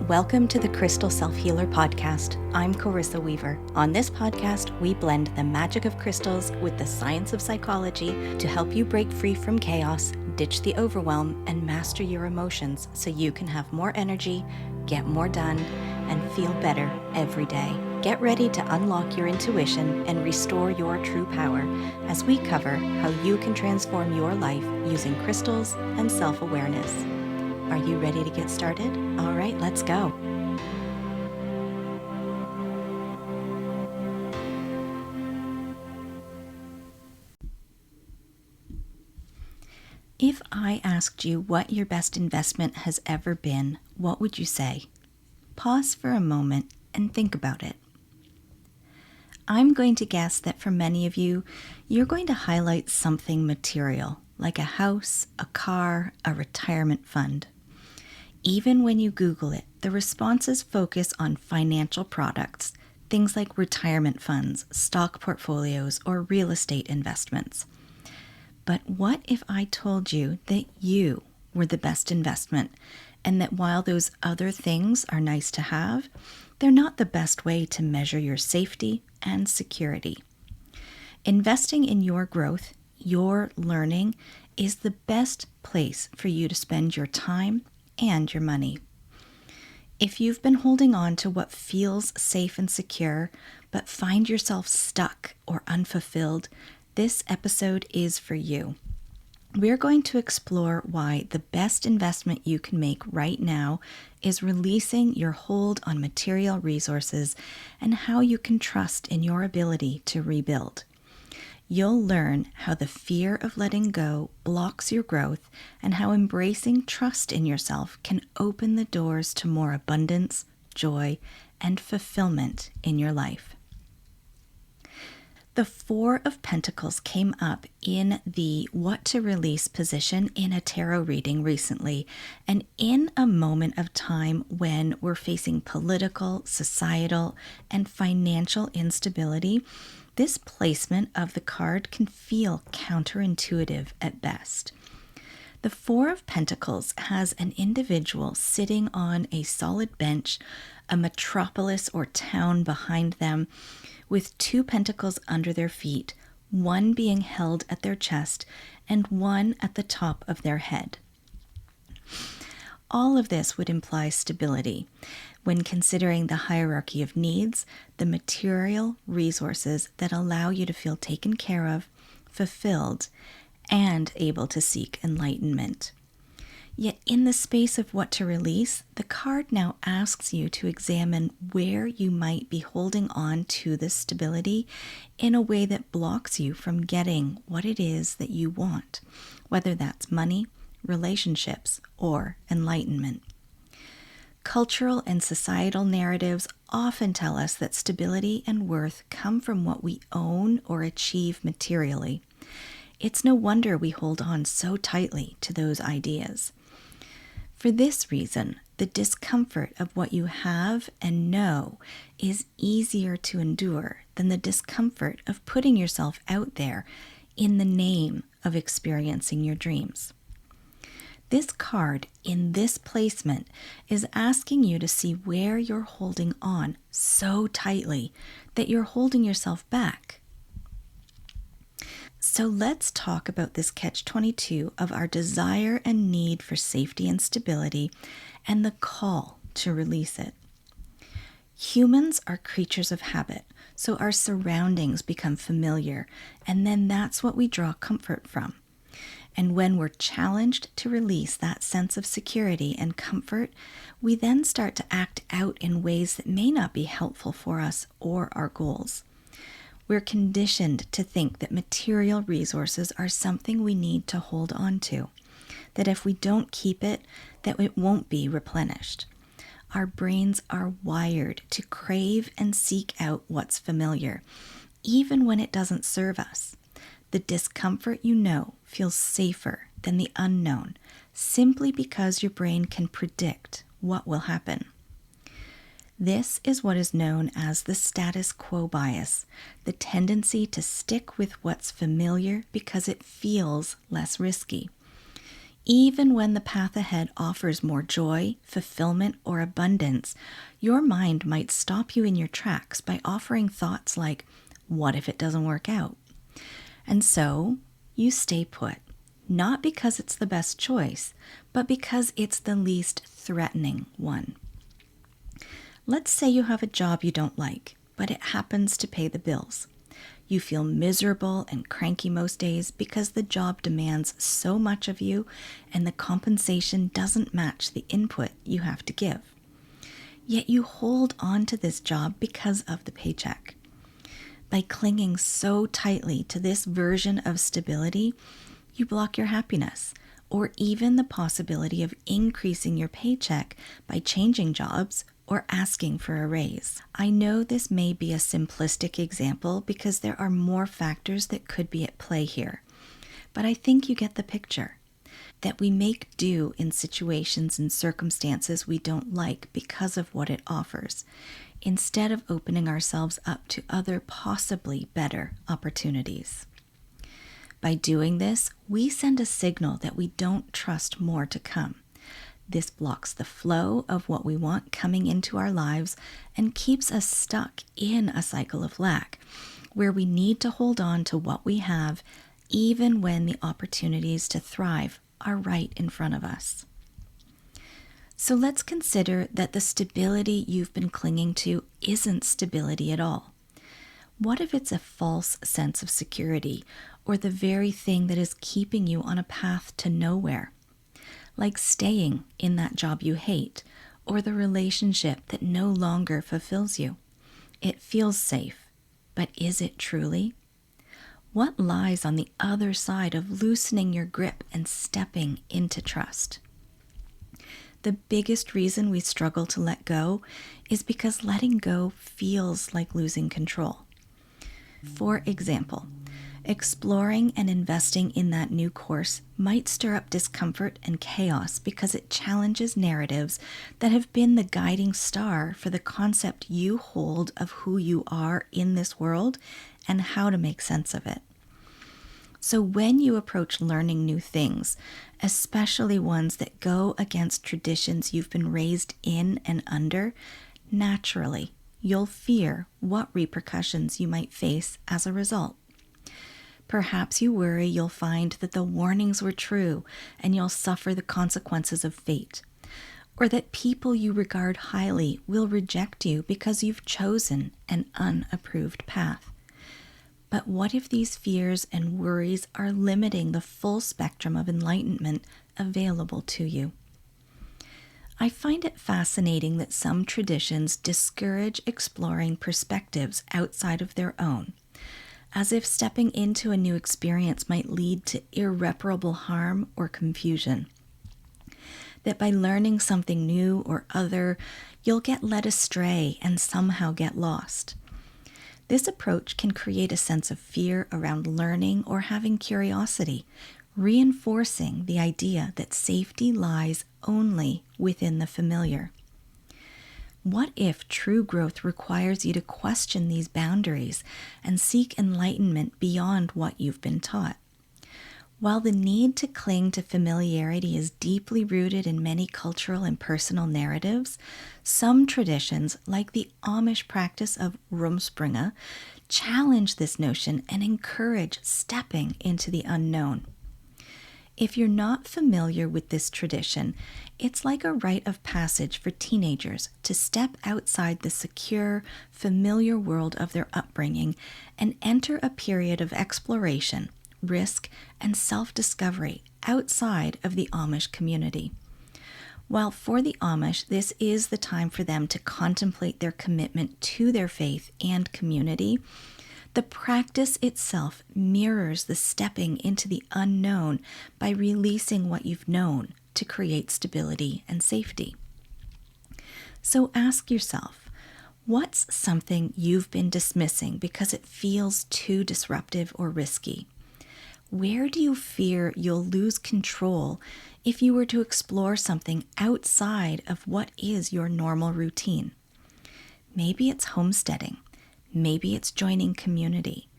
Welcome to the Crystal Self-Healer Podcast. I'm Carissa Weaver. On this podcast, we blend the magic of crystals with the science of psychology to help you break free from chaos, ditch the overwhelm, and master your emotions so you can have more energy, get more done, and feel better every day. Get ready to unlock your intuition and restore your true power as we cover how you can transform your life using crystals and self-awareness. Are you ready to get started? All right, let's go. If I asked you what your best investment has ever been, what would you say? Pause for a moment and think about it. I'm going to guess that for many of you, you're going to highlight something material, like a house, a car, a retirement fund. Even when you Google it, the responses focus on financial products, things like retirement funds, stock portfolios, or real estate investments. But what if I told you that you were the best investment, and that while those other things are nice to have, they're not the best way to measure your safety and security? Investing in your growth, your learning, is the best place for you to spend your time and your money. If you've been holding on to what feels safe and secure, but find yourself stuck or unfulfilled, this episode is for you. We're going to explore why the best investment you can make right now is releasing your hold on material resources and how you can trust in your ability to rebuild. You'll learn how the fear of letting go blocks your growth and how embracing trust in yourself can open the doors to more abundance, joy, and fulfillment in your life. The Four of Pentacles came up in the what to release position in a tarot reading recently, and in a moment of time when we're facing political, societal, and financial instability, this placement of the card can feel counterintuitive at best. The Four of Pentacles has an individual sitting on a solid bench, a metropolis or town behind them, with two pentacles under their feet, one being held at their chest and one at the top of their head. All of this would imply stability when considering the hierarchy of needs, the material resources that allow you to feel taken care of, fulfilled, and able to seek enlightenment. Yet in the space of what to release, the card now asks you to examine where you might be holding on to this stability in a way that blocks you from getting what it is that you want, whether that's money, relationships, or enlightenment. Cultural and societal narratives often tell us that stability and worth come from what we own or achieve materially. It's no wonder we hold on so tightly to those ideas. For this reason, the discomfort of what you have and know is easier to endure than the discomfort of putting yourself out there in the name of experiencing your dreams. This card in this placement is asking you to see where you're holding on so tightly that you're holding yourself back. So let's talk about this catch-22 of our desire and need for safety and stability and the call to release it. Humans are creatures of habit, so our surroundings become familiar, and then that's what we draw comfort from. And when we're challenged to release that sense of security and comfort, we then start to act out in ways that may not be helpful for us or our goals. We're conditioned to think that material resources are something we need to hold on to, that if we don't keep it, that it won't be replenished. Our brains are wired to crave and seek out what's familiar, even when it doesn't serve us. The discomfort you know feels safer than the unknown, simply because your brain can predict what will happen. This is what is known as the status quo bias, the tendency to stick with what's familiar because it feels less risky. Even when the path ahead offers more joy, fulfillment, or abundance, your mind might stop you in your tracks by offering thoughts like, what if it doesn't work out? And so you stay put, not because it's the best choice, but because it's the least threatening one. Let's say you have a job you don't like, but it happens to pay the bills. You feel miserable and cranky most days because the job demands so much of you and the compensation doesn't match the input you have to give. Yet you hold on to this job because of the paycheck. By clinging so tightly to this version of stability, you block your happiness or even the possibility of increasing your paycheck by changing jobs or asking for a raise. I know this may be a simplistic example because there are more factors that could be at play here, but I think you get the picture. That we make do in situations and circumstances we don't like because of what it offers, instead of opening ourselves up to other possibly better opportunities. By doing this, we send a signal that we don't trust more to come. This blocks the flow of what we want coming into our lives and keeps us stuck in a cycle of lack, where we need to hold on to what we have even when the opportunities to thrive are right in front of us. So let's consider that the stability you've been clinging to isn't stability at all. What if it's a false sense of security, or the very thing that is keeping you on a path to nowhere? Like staying in that job you hate, or the relationship that no longer fulfills you. It feels safe, but is it truly? What lies on the other side of loosening your grip and stepping into trust? The biggest reason we struggle to let go is because letting go feels like losing control. For example, exploring and investing in that new course might stir up discomfort and chaos because it challenges narratives that have been the guiding star for the concept you hold of who you are in this world and how to make sense of it. So when you approach learning new things, especially ones that go against traditions you've been raised in and under, naturally, you'll fear what repercussions you might face as a result. Perhaps you worry you'll find that the warnings were true and you'll suffer the consequences of fate, or that people you regard highly will reject you because you've chosen an unapproved path. But what if these fears and worries are limiting the full spectrum of enlightenment available to you? I find it fascinating that some traditions discourage exploring perspectives outside of their own, as if stepping into a new experience might lead to irreparable harm or confusion. That by learning something new or other, you'll get led astray and somehow get lost. This approach can create a sense of fear around learning or having curiosity, reinforcing the idea that safety lies only within the familiar. What if true growth requires you to question these boundaries and seek enlightenment beyond what you've been taught? While the need to cling to familiarity is deeply rooted in many cultural and personal narratives, some traditions, like the Amish practice of rumspringa, challenge this notion and encourage stepping into the unknown. If you're not familiar with this tradition, it's like a rite of passage for teenagers to step outside the secure, familiar world of their upbringing and enter a period of exploration, risk, and self-discovery outside of the Amish community. While for the Amish, this is the time for them to contemplate their commitment to their faith and community, the practice itself mirrors the stepping into the unknown by releasing what you've known to create stability and safety. So ask yourself, what's something you've been dismissing because it feels too disruptive or risky? Where do you fear you'll lose control if you were to explore something outside of what is your normal routine? Maybe it's homesteading. Maybe it's joining community.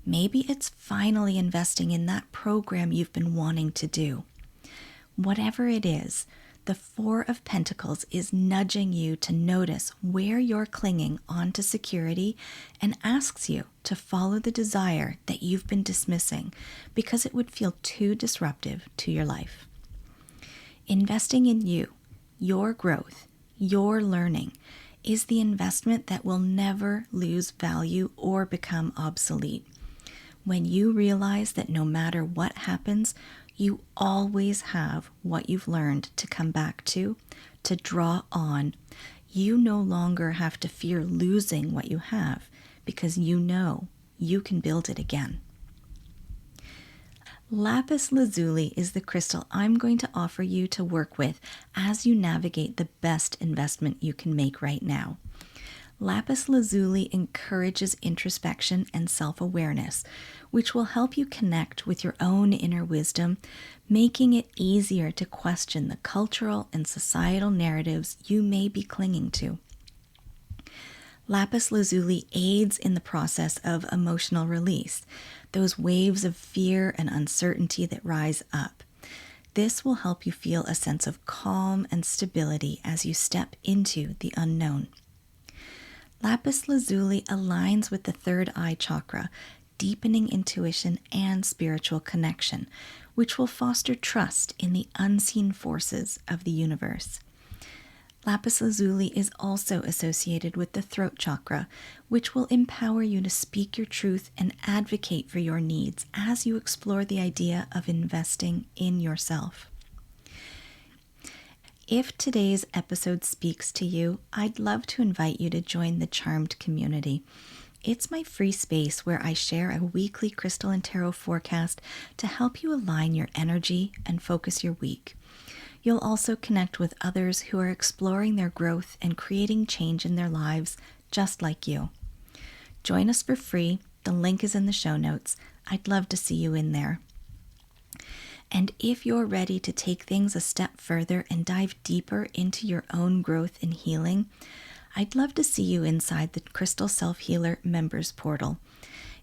Maybe it's finally investing in that program you've been wanting to do. Whatever it is, the Four of Pentacles is nudging you to notice where you're clinging onto security and asks you to follow the desire that you've been dismissing because it would feel too disruptive to your life. Investing in you, your growth, your learning is the investment that will never lose value or become obsolete. When you realize that no matter what happens, you always have what you've learned to come back to draw on, you no longer have to fear losing what you have because you know you can build it again. Lapis lazuli is the crystal I'm going to offer you to work with as you navigate the best investment you can make right now. Lapis lazuli encourages introspection and self-awareness, which will help you connect with your own inner wisdom, making it easier to question the cultural and societal narratives you may be clinging to. Lapis lazuli aids in the process of emotional release, those waves of fear and uncertainty that rise up. This will help you feel a sense of calm and stability as you step into the unknown. Lapis lazuli aligns with the third eye chakra, deepening intuition and spiritual connection, which will foster trust in the unseen forces of the universe. Lapis lazuli is also associated with the throat chakra, which will empower you to speak your truth and advocate for your needs as you explore the idea of investing in yourself. If today's episode speaks to you, I'd love to invite you to join the Charmed community. It's my free space where I share a weekly crystal and tarot forecast to help you align your energy and focus your week. You'll also connect with others who are exploring their growth and creating change in their lives just like you. Join us for free. The link is in the show notes. I'd love to see you in there. And if you're ready to take things a step further and dive deeper into your own growth and healing, I'd love to see you inside the Crystal Self-Healer Members Portal.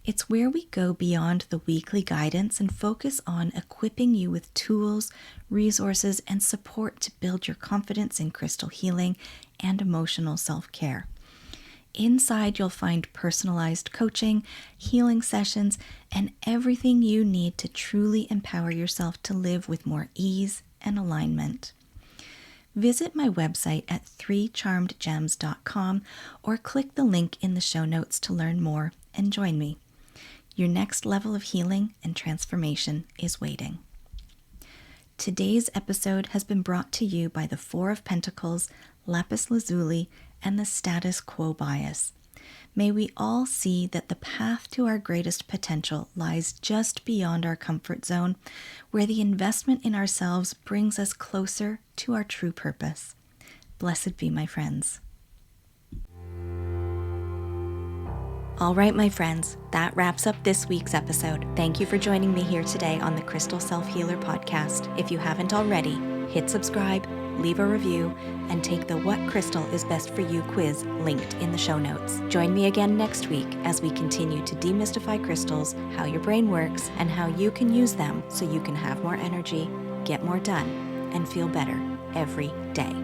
It's where we go beyond the weekly guidance and focus on equipping you with tools, resources, and support to build your confidence in crystal healing and emotional self-care. Inside, you'll find personalized coaching, healing sessions, and everything you need to truly empower yourself to live with more ease and alignment. Visit my website at 3charmedgems.com or click the link in the show notes to learn more and join me. Your next level of healing and transformation is waiting. Today's episode has been brought to you by the Four of Pentacles, Lapis lazuli, and the status quo bias. May we all see that the path to our greatest potential lies just beyond our comfort zone, where the investment in ourselves brings us closer to our true purpose. Blessed be, my friends. All right, my friends, that wraps up this week's episode. Thank you for joining me here today on the Crystal Self-Healer podcast. If you haven't already, hit subscribe, leave a review, and take the What Crystal is Best for You quiz linked in the show notes. Join me again next week as we continue to demystify crystals, how your brain works, and how you can use them so you can have more energy, get more done, and feel better every day.